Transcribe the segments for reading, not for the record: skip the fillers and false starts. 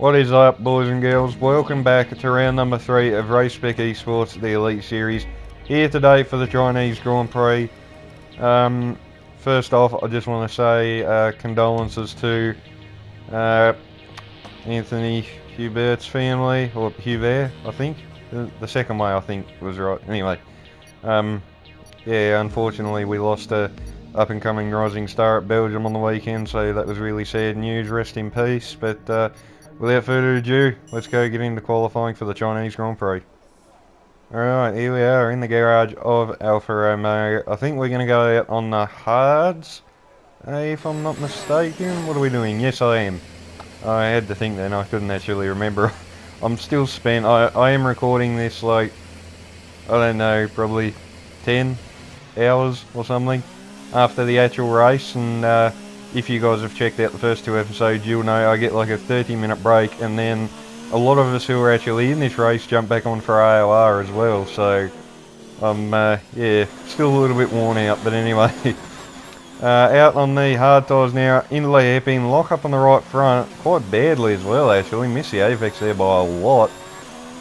What is up, boys and girls? Welcome back to round number 3 of Race Spec Esports, the Elite Series. Here today for the Chinese Grand Prix. First off, I just want to say condolences to Anthony Hubert's family, or Hubert, I think. The second way, I think, was right. Anyway, yeah, unfortunately we lost a up-and-coming rising star at Belgium on the weekend, so that was really sad news. Rest in peace. But without further ado, let's go get into qualifying for the Chinese Grand Prix. Alright, here we are in the garage of Alfa Romeo. I think we're going to go out on the hards, if I'm not mistaken. What are we doing? Yes, I am. I had to think then, I couldn't actually remember. I'm still spent. I am recording this like, I don't know, probably 10 hours or something after the actual race, and if you guys have checked out the first 2 episodes, you'll know I get like a 30-minute break, and then a lot of us who are actually in this race jump back on for AOR as well, so I'm yeah, still a little bit worn out, but anyway. Out on the hard tyres now, into the hairpin, lock up on the right front, quite badly as well actually, miss the apex there by a lot.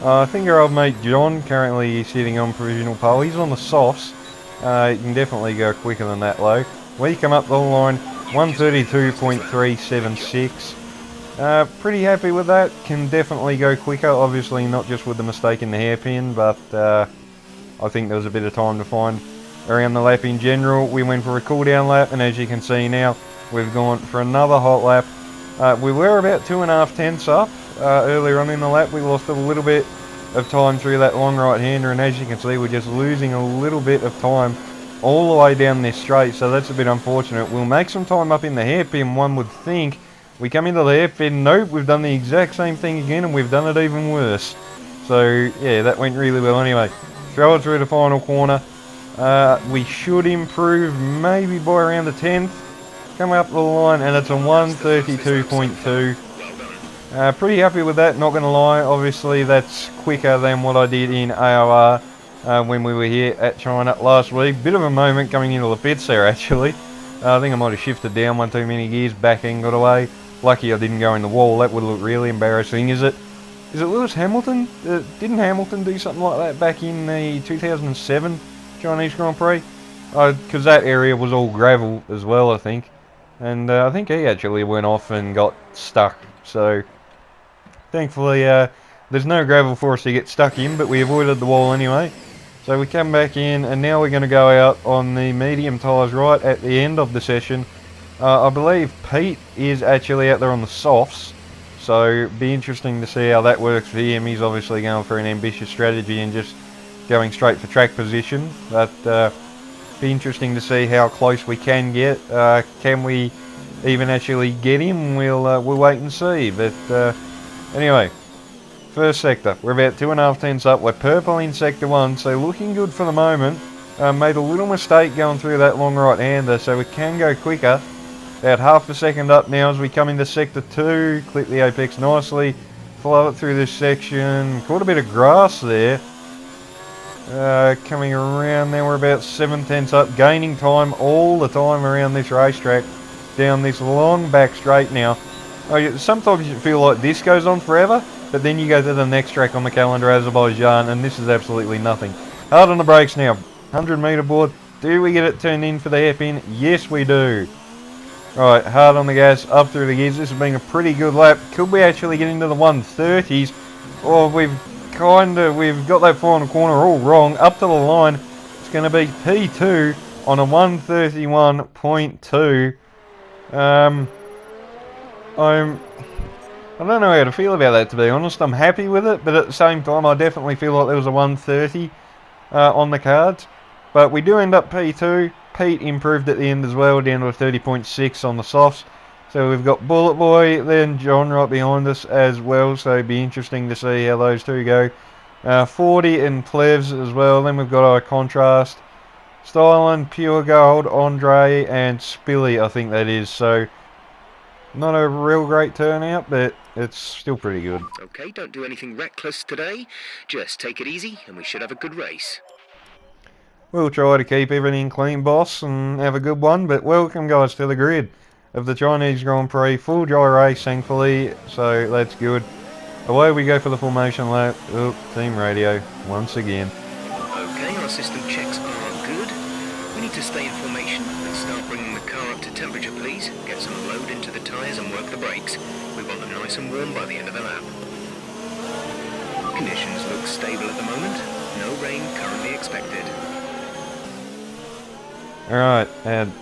I think our old mate John currently sitting on provisional pole, he's on the softs. You can definitely go quicker than that low. We come up the line, 132.376. Pretty happy with that, can definitely go quicker, obviously not just with the mistake in the hairpin, but I think there was a bit of time to find around the lap in general. We went for a cool down lap, and as you can see now, we've gone for another hot lap. We were about 2.5 tenths up earlier on in the lap. We lost a little bit of time through that long right hander, and as you can see, we're just losing a little bit of time all the way down this straight, so that's a bit unfortunate. We'll make some time up in the hairpin, one would think. We come into the hairpin, nope, we've done the exact same thing again, and we've done it even worse. So yeah, that went really well anyway. Throw it through the final corner. We should improve maybe by around the 10th. Come up the line, and it's a 132.2. Pretty happy with that, not going to lie. Obviously that's quicker than what I did in AOR when we were here at China last week. Bit of a moment coming into the pits there actually. I think I might have shifted down one too many gears, back end got away. Lucky I didn't go in the wall, that would look really embarrassing. Is it Lewis Hamilton? Didn't Hamilton do something like that back in the 2007 Chinese Grand Prix? Because that area was all gravel as well, I think. And I think he actually went off and got stuck, so thankfully there's no gravel for us to get stuck in, but we avoided the wall anyway. So we come back in, and now we're going to go out on the medium tyres right at the end of the session. I believe Pete is actually out there on the softs, so it'll be interesting to see how that works for him. He's obviously going for an ambitious strategy and just going straight for track position, but be interesting to see how close we can get. Can we even actually get him? We'll wait and see. But anyway, first sector, we're about 2.5 tenths up. We're purple in sector 1, so looking good for the moment. Made a little mistake going through that long right hander, so we can go quicker. About half a second up now as we come into sector 2. Clip the apex nicely, follow it through this section. Caught a bit of grass there. Coming around now, we're about 7 tenths up, gaining time all the time around this racetrack, down this long back straight now. Sometimes you feel like this goes on forever, but then you go to the next track on the calendar, Azerbaijan, and this is absolutely nothing. Hard on the brakes now, 100 metre board. Do we get it turned in for the hairpin? Yes, we do. Right, hard on the gas, up through the gears. This has been a pretty good lap. Could we actually get into the 130s? Oh, we've got that final corner all wrong. Up to the line, it's going to be P2 on a 131.2. I don't know how to feel about that, to be honest. I'm happy with it, but at the same time, I definitely feel like there was a 130 on the cards. But we do end up P2. Pete improved at the end as well, down to a 30.6 on the softs. So we've got Bullet Boy, then John right behind us as well, so it'd be interesting to see how those two go. 40 and Plevs as well, then we've got our Contrast, Stylen, Pure Gold, Andre and Spilly, I think that is. So not a real great turnout, but it's still pretty good. Okay, don't do anything reckless today, just take it easy and we should have a good race. We'll try to keep everything clean, boss, and have a good one, but welcome guys to the grid. of the Chinese Grand Prix. Full dry race, thankfully, so that's good. Away we go for the formation lap. Oh, team radio, once again. Okay, our system checks are good. We need to stay in formation and start bringing the car up to temperature, please. Get some load into the tyres and work the brakes. We want them nice and warm by the end of the lap. Conditions look stable at the moment. No rain currently expected. Alright,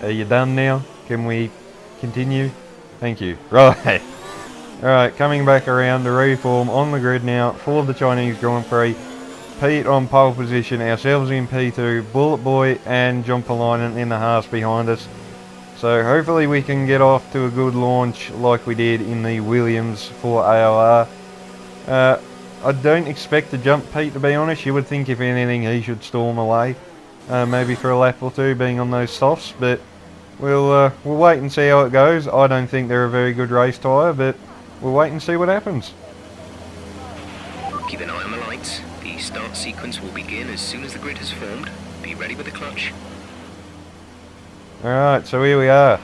are you done now? Can we continue? Thank you. Right. Alright, coming back around to reform on the grid now for the Chinese Grand Prix. Pete on pole position, ourselves in P2, Bullet Boy and John Polainen in the Haas behind us. So hopefully we can get off to a good launch like we did in the Williams for AOR. I don't expect to jump Pete, to be honest. You would think if anything he should storm away. Maybe for a lap or two being on those softs, but we'll wait and see how it goes. I don't think they're a very good race tyre, but we'll wait and see what happens. Keep an eye on the lights. The start sequence will begin as soon as the grid has formed. Be ready with the clutch. Alright, so here we are.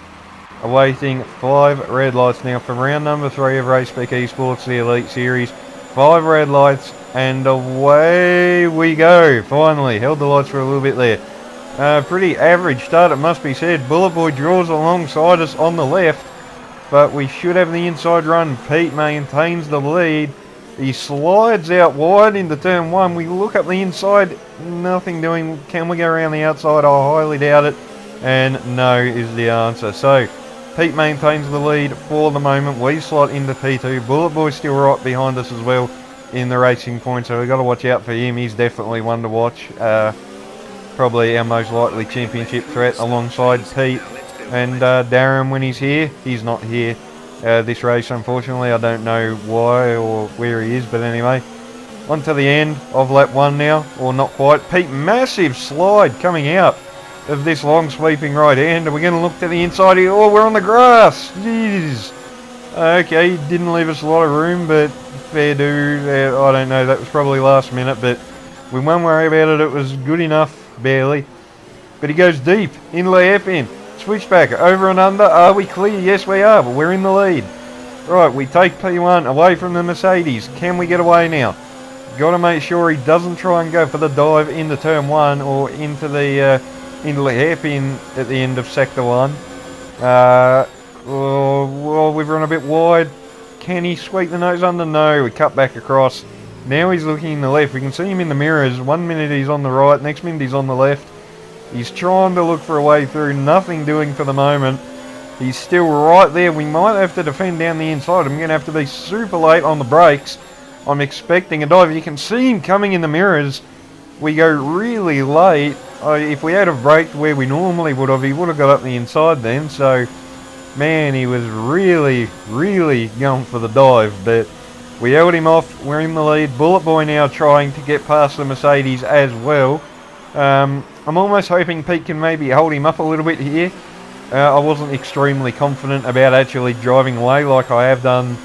Awaiting 5 red lights now from round number 3 of Race Spec Esports, the Elite Series. 5 red lights, and away we go. Finally, held the lights for a little bit there. Pretty average start, it must be said. Bullet Boy draws alongside us on the left, but we should have the inside run. Pete maintains the lead. He slides out wide into turn 1. We look up the inside, nothing doing. Can we go around the outside? I highly doubt it. And no is the answer. So, Pete maintains the lead for the moment. We slot into P2. Bullet Boy's still right behind us as well in the racing point, so we've got to watch out for him. He's definitely one to watch. Probably our most likely championship threat alongside Pete and Darren when he's here. He's not here this race, unfortunately. I don't know why or where he is, but anyway. On to the end of lap 1 now, or not quite. Pete, massive slide coming out of this long sweeping right hand. Are we going to look to the inside here? Oh, we're on the grass. Jeez. Okay, didn't leave us a lot of room, but fair do. I don't know, that was probably last minute, but we won't worry about it. It was good enough, barely. But he goes deep into the hairpin. Switchback, over and under. Are we clear? Yes, we are, but we're in the lead. Right, we take P1 away from the Mercedes. Can we get away now? Got to make sure he doesn't try and go for the dive into turn 1 or into the hairpin at the end of sector 1. Well, we've run a bit wide. Can he sweep the nose under? No, we cut back across. Now he's looking in the left. We can see him in the mirrors. 1 minute he's on the right, next minute he's on the left. He's trying to look for a way through, nothing doing for the moment. He's still right there. We might have to defend down the inside. I'm going to have to be super late on the brakes. I'm expecting a dive. You can see him coming in the mirrors. We go really late. If we had have braked where we normally would have, he would have got up the inside then. So, man, he was really, really going for the dive. But we held him off. We're in the lead. Bullet Boy now trying to get past the Mercedes as well. I'm almost hoping Pete can maybe hold him up a little bit here. I wasn't extremely confident about actually driving away like I have done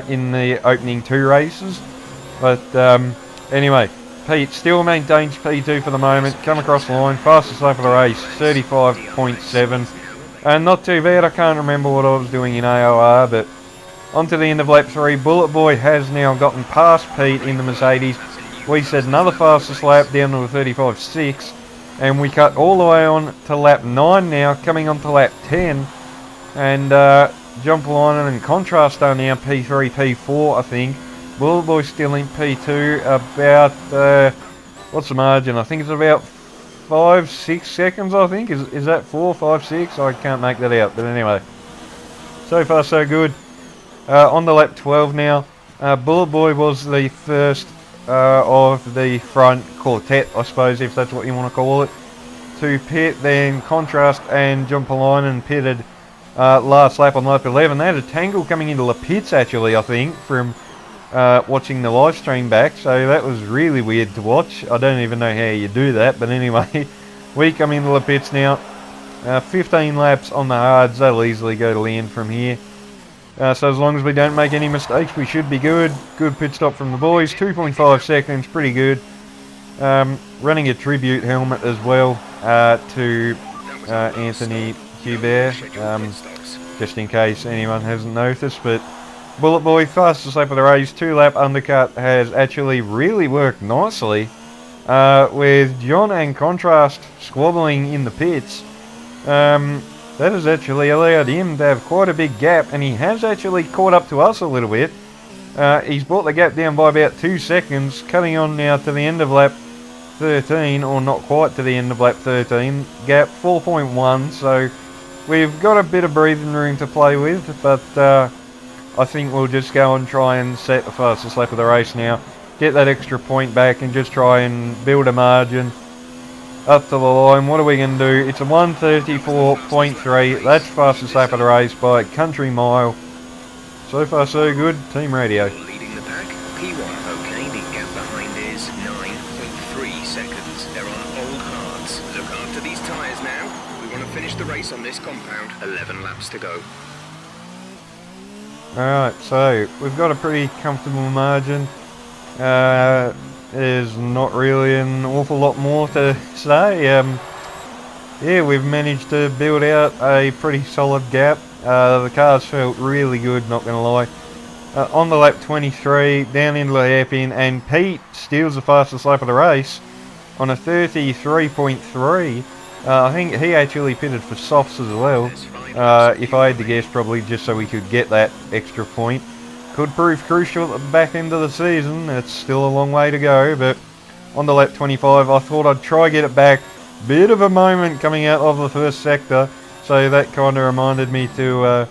in the opening 2 races. But anyway, Pete still maintains P2 for the moment. Come across the line, fastest lap of the race, 35.7. Not too bad. I can't remember what I was doing in AOR, but on to the end of lap 3. Bullet Boy has now gotten past Pete in the Mercedes. We set another fastest lap down to a 35.6. And we cut all the way on to lap 9 now, coming on to lap 10. And John Polainen and Contrast are now P3, P4, I think. Bullet Boy still in P2, about, what's the margin? I think it's about 5-6 seconds, I think. Is that 4, 5, 6? I can't make that out, but anyway. So far so good. On to lap 12 now. Bullet Boy was the first of the front quartet, I suppose, if that's what you want to call it, to pit. Then Contrast and John Polainen pitted last lap on lap 11. They had a tangle coming into the pits, actually, I think, from watching the live stream back, so that was really weird to watch. I don't even know how you do that, but anyway, we come into the pits now. 15 laps on the hards. They'll easily go to the end from here. So as long as we don't make any mistakes, we should be good. Good pit stop from the boys. 2.5 seconds, pretty good. Running a tribute helmet as well to Anthony Hubert. just in case anyone hasn't noticed. But Bullet Boy, fastest lap of the race, 2-lap undercut has actually really worked nicely, with John and Contrast squabbling in the pits. That has actually allowed him to have quite a big gap, and he has actually caught up to us a little bit. He's brought the gap down by about 2 seconds, cutting on now to the end of lap 13, or not quite to the end of lap 13, gap 4.1, so we've got a bit of breathing room to play with, but I think we'll just go and try and set the fastest lap of the race now, get that extra point back and just try and build a margin up to the line. What are we going to do? It's a 1:34.3, that's fastest lap of the race by a country mile. So far so good, Team Radio. Leading the pack, P1 okay, the gap behind is 9.3 seconds. They're on old hards. Look after these tyres now. We want to finish the race on this compound. 11 laps to go. Alright, so we've got a pretty comfortable margin. There's not really an awful lot more to say. Yeah, we've managed to build out a pretty solid gap. The cars felt really good, not going to lie. On the lap 23, down into the hairpin, and Pete steals the fastest lap of the race on a 33.3. I think he actually pitted for softs as well. If I had to guess, probably just so we could get that extra point. Could prove crucial at the back end of the season. It's still a long way to go, but on the lap 25, I thought I'd try get it back. Bit of a moment coming out of the first sector, so that kind of reminded me to,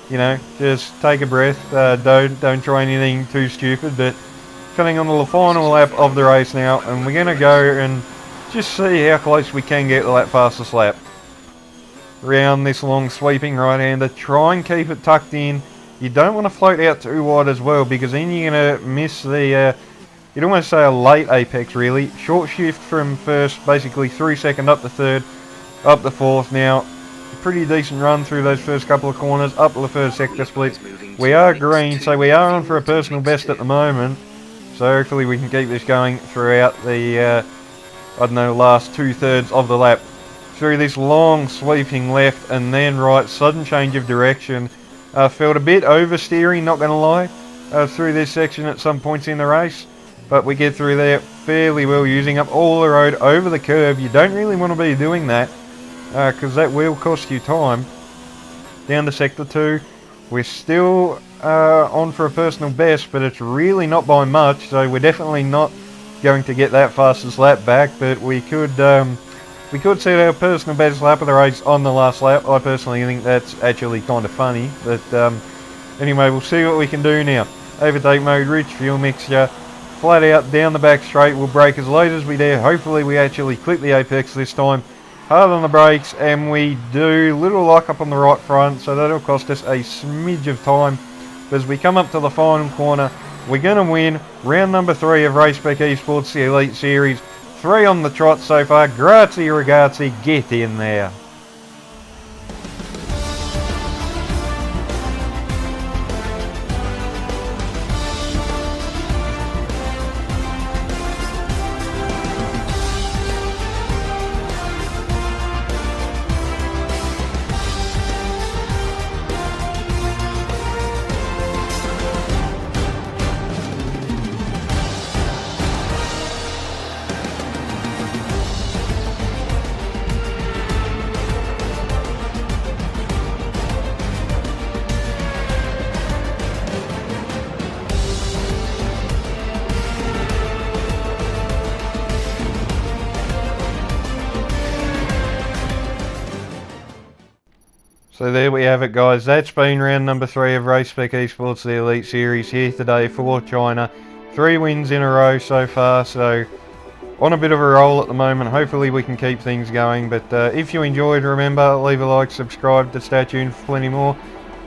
you know, just take a breath. Don't try anything too stupid. But coming on to the final lap of the race now, and we're gonna go and just see how close we can get to that fastest lap. Round this long sweeping right-hander, try and keep it tucked in. You don't want to float out too wide as well, because then you're going to miss the, you'd almost say a late apex really. Short shift from first, basically 3 second up to third, up to fourth. Now, pretty decent run through those first couple of corners, up to the first sector split. We are green, so we are on for a personal best at the moment. So hopefully we can keep this going throughout the, I don't know, last 2/3 of the lap. Through this long sweeping left and then right, sudden change of direction. Felt a bit oversteering, not going to lie, through this section at some points in the race. But we get through there fairly well, using up all the road over the curb. You don't really want to be doing that, because that will cost you time. Down to sector 2. We're still on for a personal best, but it's really not by much. So we're definitely not going to get that fastest lap back, but we could set our personal best lap of the race on the last lap. I personally think that's actually kind of funny. But anyway, we'll see what we can do now. Overtake mode, rich fuel mixture, flat out down the back straight. We'll brake as late as we dare. Hopefully we actually clip the apex this time. Hard on the brakes, and we do. Little lock up on the right front, so that'll cost us a smidge of time. But as we come up to the final corner, we're going to win round number 3 of Spec Esports, the Elite Series. 3 on the trot so far. Grazie ragazzi, get in there. So there we have it, guys. That's been round number 3 of Spec Esports, the Elite Series, here today for China. 3 wins in a row so far, so on a bit of a roll at the moment. Hopefully we can keep things going. But if you enjoyed, remember, leave a like, subscribe to stay tuned for plenty more.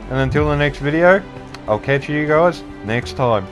And until the next video, I'll catch you guys next time.